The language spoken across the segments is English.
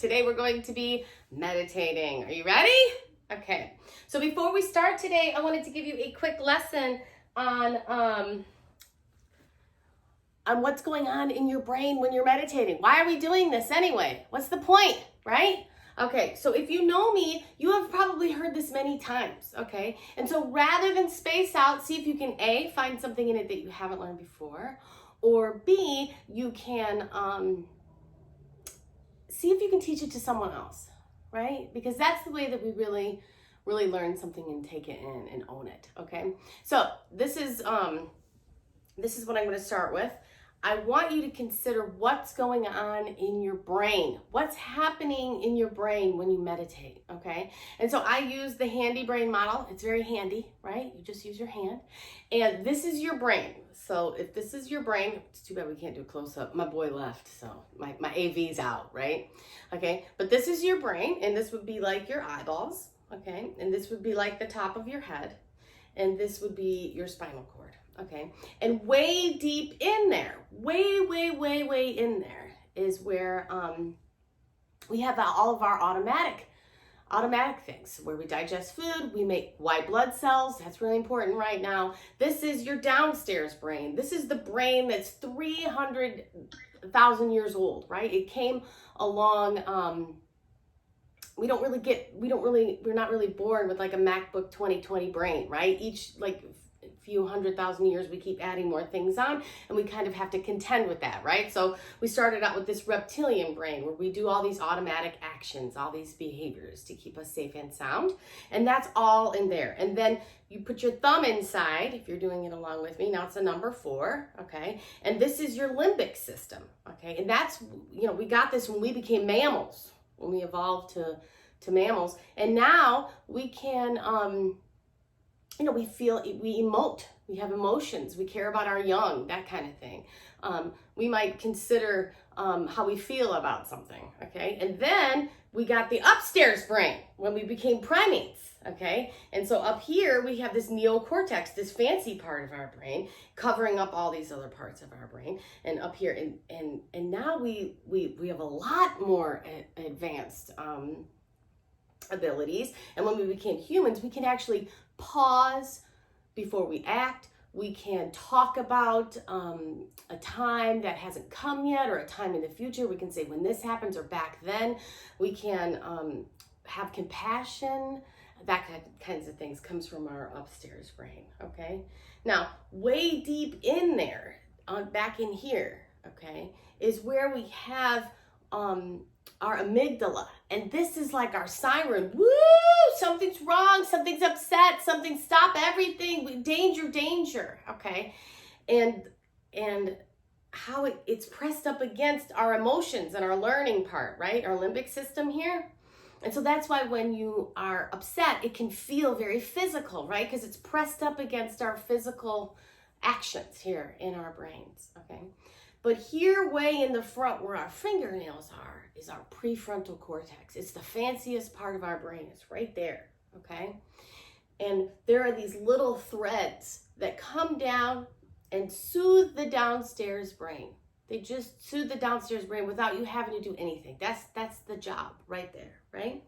Today we're going to be meditating. Are you ready? Okay. So before we start today, I wanted to give you a quick lesson on what's going on in your brain when you're meditating. Why are we doing this anyway? What's the point, right? Okay, so if you know me, you have probably heard this many times, okay? And so rather than space out, see if you can A, find something in it that you haven't learned before, or B, you can see if you can teach it to someone else, right? Because that's the way that we really learn something and take it in and own it, okay? So this is what I'm going to start with. I want you to consider what's going on in your brain. What's happening in your brain when you meditate, okay? And so I use the handy brain model. It's very handy, right? You just use your hand. And this is your brain. So if this is your brain, it's too bad we can't do a close-up. My boy left, so my AV's out, right? Okay, but this is your brain, and this would be like your eyeballs, okay? And this would be like the top of your head, and this would be your spinal cord. Okay, and way deep in there, way in there is where we have all of our automatic things, where we digest food, we make white blood cells. That's really important right now. This is your downstairs brain. This is the brain that's 300,000 years old, right? It came along. We're not really born with like a MacBook 2020 brain, right? Each few 100,000 years we keep adding more things on, and we kind of have to contend with that, right? So we started out with this reptilian brain where we do all these automatic actions, all these behaviors to keep us safe and sound, and that's all in there. And then you put your thumb inside, if you're doing it along with me. Now it's a number 4, okay? And this is your limbic system, okay? And that's, we got this when we became mammals, when we evolved to mammals, and now we can we feel, we emote, we have emotions, we care about our young, that kind of thing. We might consider how we feel about something, okay? And then we got the upstairs brain when we became primates, okay? And so up here we have this neocortex, this fancy part of our brain, covering up all these other parts of our brain. And up here, and now we have a lot more advanced abilities. And when we became humans, we can actually pause before we act. We can talk about a time that hasn't come yet, or a time in the future. We can say when this happens, or back then. We can have compassion. That kinds of things comes from our upstairs brain, okay? Now, way deep in there, back in here, okay, is where we have our amygdala, and this is like our siren. Woo! Something's wrong, something's upset, stop everything, danger, okay? And how it's pressed up against our emotions and our learning part, right? Our limbic system here. And so that's why when you are upset, it can feel very physical, right? Because it's pressed up against our physical actions here in our brains, okay? But here, way in the front where our fingernails are, is our prefrontal cortex. It's the fanciest part of our brain. It's right there, okay? And there are these little threads that come down and soothe the downstairs brain. They just soothe the downstairs brain without you having to do anything. That's the job right there, right?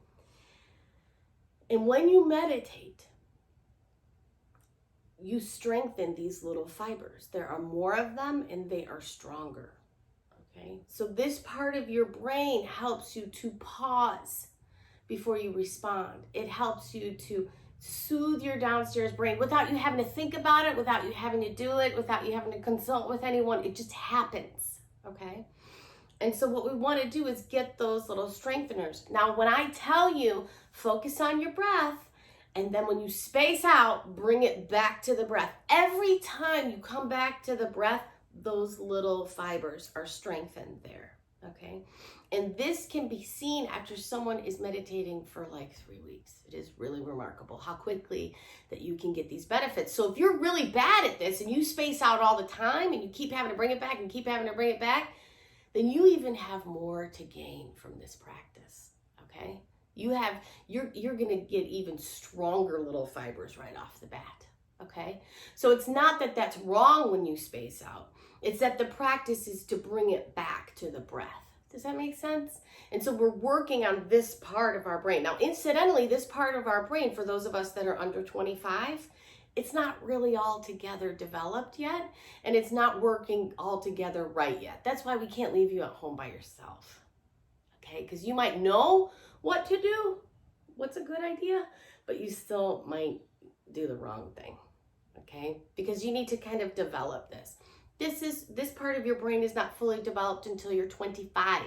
And when you meditate, you strengthen these little fibers. There are more of them, and they are stronger, okay? So this part of your brain helps you to pause before you respond. It helps you to soothe your downstairs brain without you having to think about it, without you having to do it, without you having to consult with anyone. It just happens, okay? And so what we want to do is get those little strengtheners. Now, when I tell you, focus on your breath, and then when you space out, bring it back to the breath. Every time you come back to the breath, those little fibers are strengthened there, okay? And this can be seen after someone is meditating for like 3 weeks. It is really remarkable how quickly that you can get these benefits. So if you're really bad at this and you space out all the time and you keep having to bring it back and keep having to bring it back, then you even have more to gain from this practice, okay? You're gonna get even stronger little fibers right off the bat, okay? So it's not that that's wrong when you space out. It's that the practice is to bring it back to the breath. Does that make sense? And so we're working on this part of our brain. Now, incidentally, this part of our brain, for those of us that are under 25, it's not really all together developed yet, and it's not working all together right yet. That's why we can't leave you at home by yourself, okay? Because you might know what to do, what's a good idea, but you still might do the wrong thing, okay? Because you need to kind of develop this. This part of your brain is not fully developed until you're 25.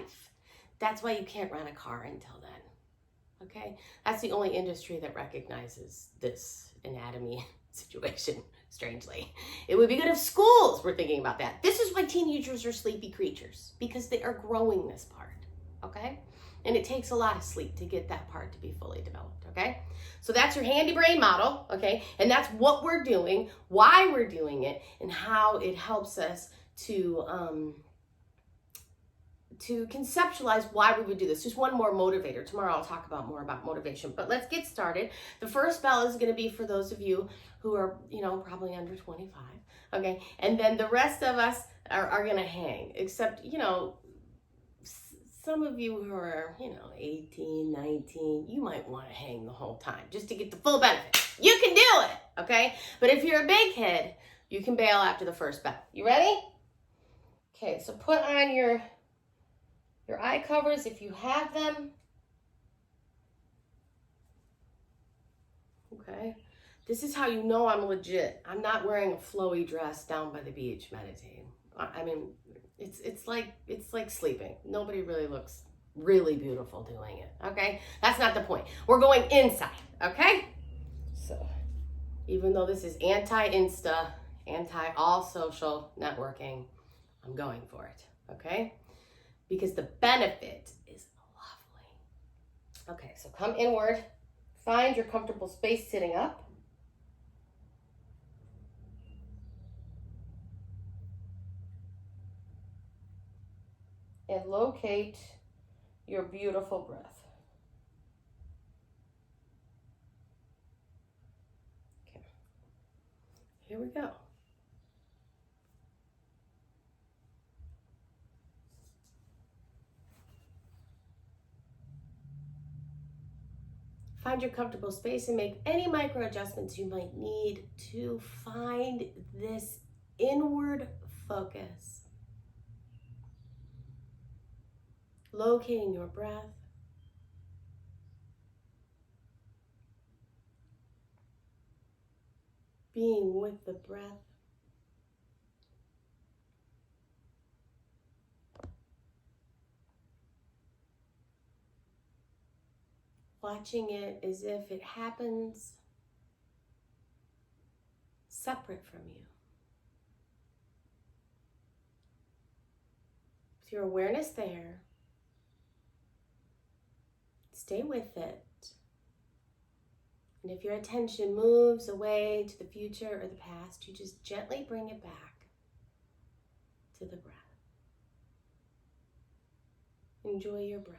That's why you can't rent a car until then. Okay? That's the only industry that recognizes this anatomy situation, strangely. It would be good if schools were thinking about that. This is why teenagers are sleepy creatures, because they are growing this part. Okay? And it takes a lot of sleep to get that part to be fully developed, okay? So that's your handy brain model, okay? And that's what we're doing, why we're doing it, and how it helps us to conceptualize why we would do this. Just one more motivator. Tomorrow I'll talk about more about motivation, but let's get started. The first bell is going to be for those of you who are, probably under 25, okay? And then the rest of us are going to hang, except, some of you who are, 18, 19, you might want to hang the whole time just to get the full benefit. You can do it, okay? But if you're a big kid, you can bail after the first bell. You ready? Okay, so put on your eye covers if you have them. Okay. This is how you know I'm legit. I'm not wearing a flowy dress down by the beach meditating. I mean, it's like sleeping. Nobody really looks really beautiful doing it, okay? That's not the point. We're going inside, okay? So, even though this is anti-Insta, anti-all social networking, I'm going for it, okay? Because the benefit is lovely. Okay, so come inward. Find your comfortable space sitting up. And locate your beautiful breath. Okay, here we go. Find your comfortable space and make any micro adjustments you might need to find this inward focus. Locating your breath. Being with the breath. Watching it as if it happens separate from you. With your awareness there, stay with it. And if your attention moves away to the future or the past, you just gently bring it back to the breath. Enjoy your breath.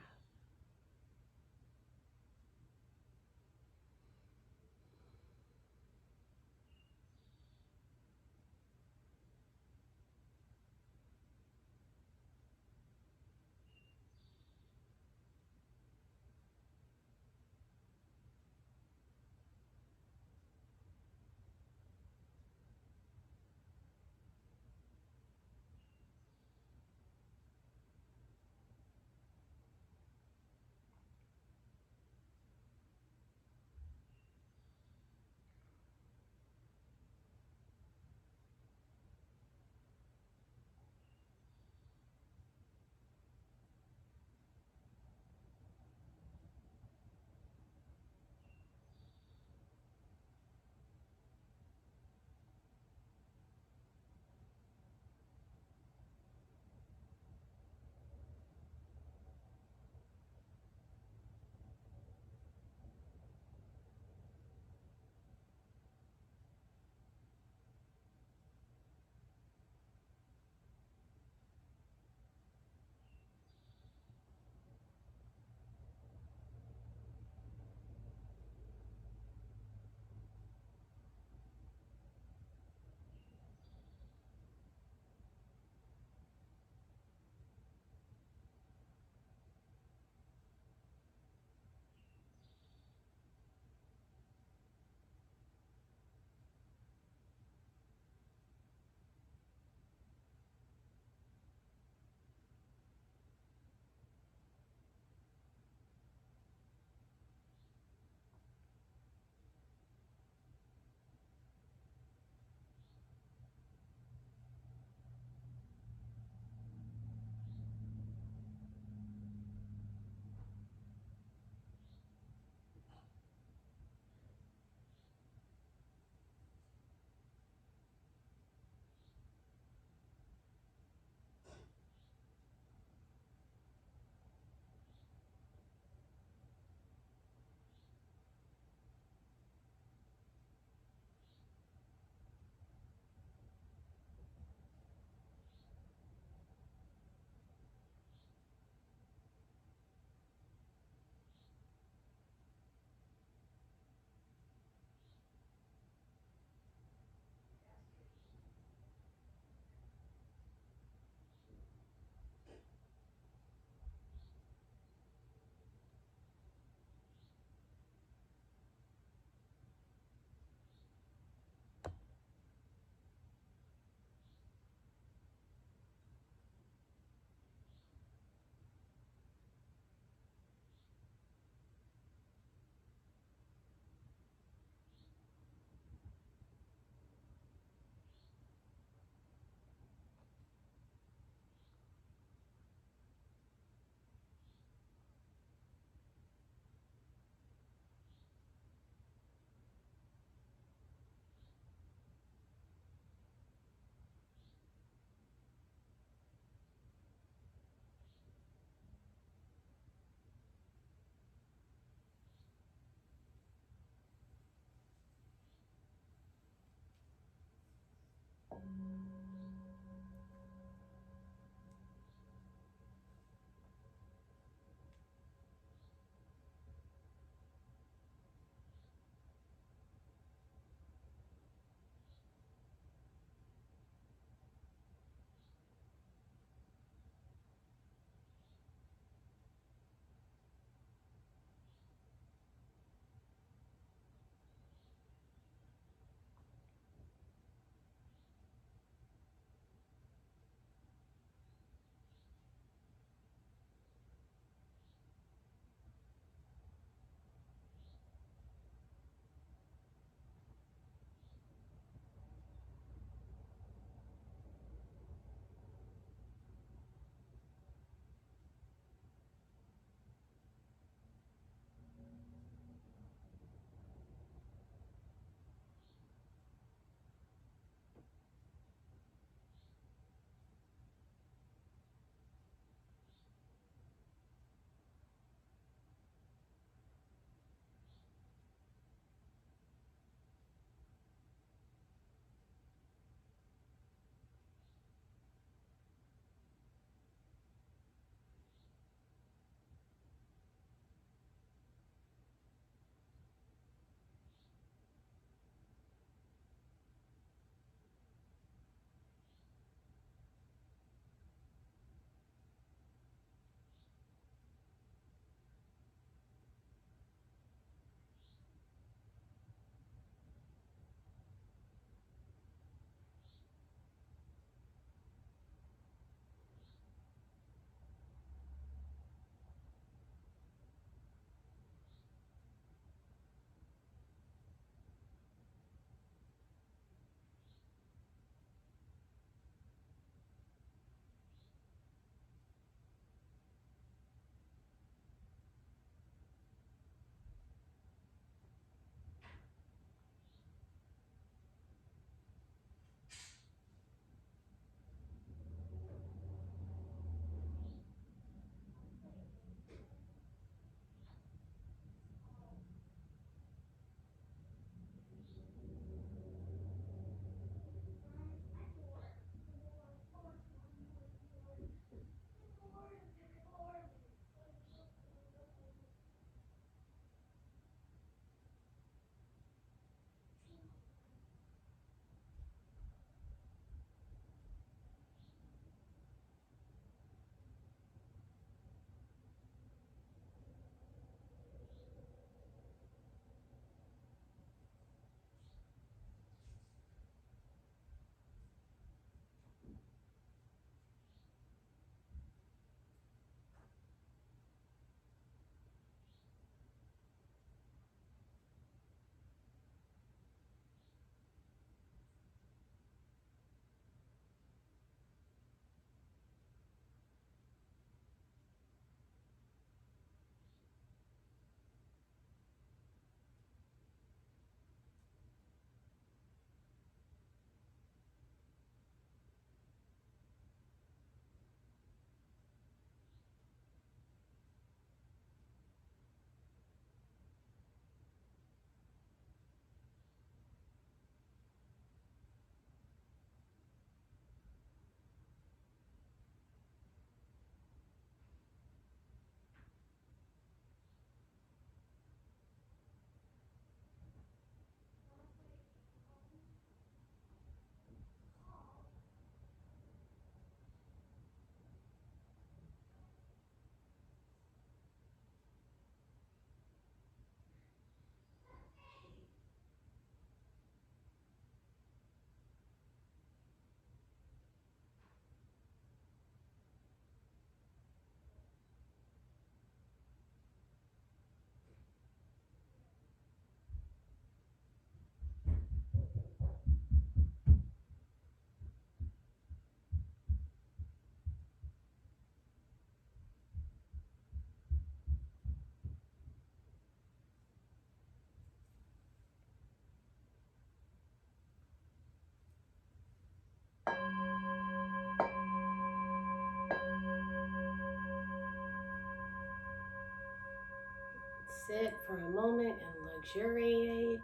sit for a moment and luxuriate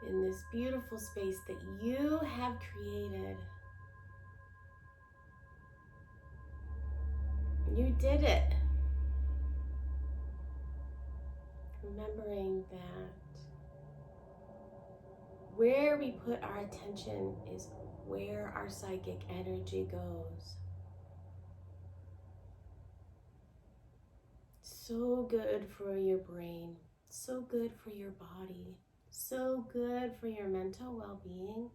in this beautiful space that you have created. You did it. Remembering that where we put our attention is where our psychic energy goes. So good for your brain, so good for your body, so good for your mental well-being.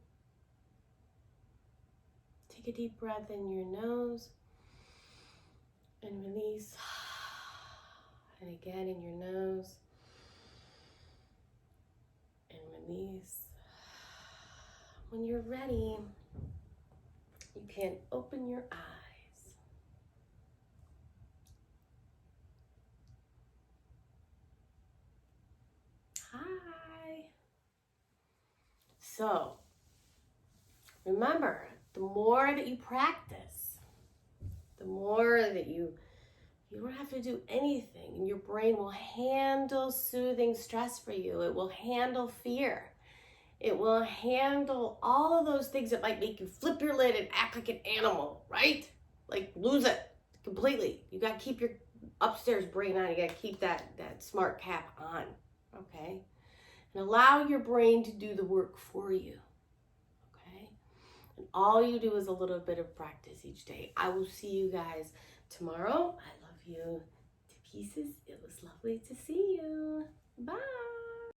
Take a deep breath in your nose and release. And again in your nose and release. When you're ready, you can open your eyes. Hi. So, remember, the more that you practice, the more that you don't have to do anything, and your brain will handle soothing stress for you. It will handle fear. It will handle all of those things that might make you flip your lid and act like an animal, right? Like lose it completely. You got to keep your upstairs brain on. You got to keep that smart cap on, okay? And allow your brain to do the work for you, okay? And all you do is a little bit of practice each day. I will see you guys tomorrow. I love you to pieces. It was lovely to see you. Bye.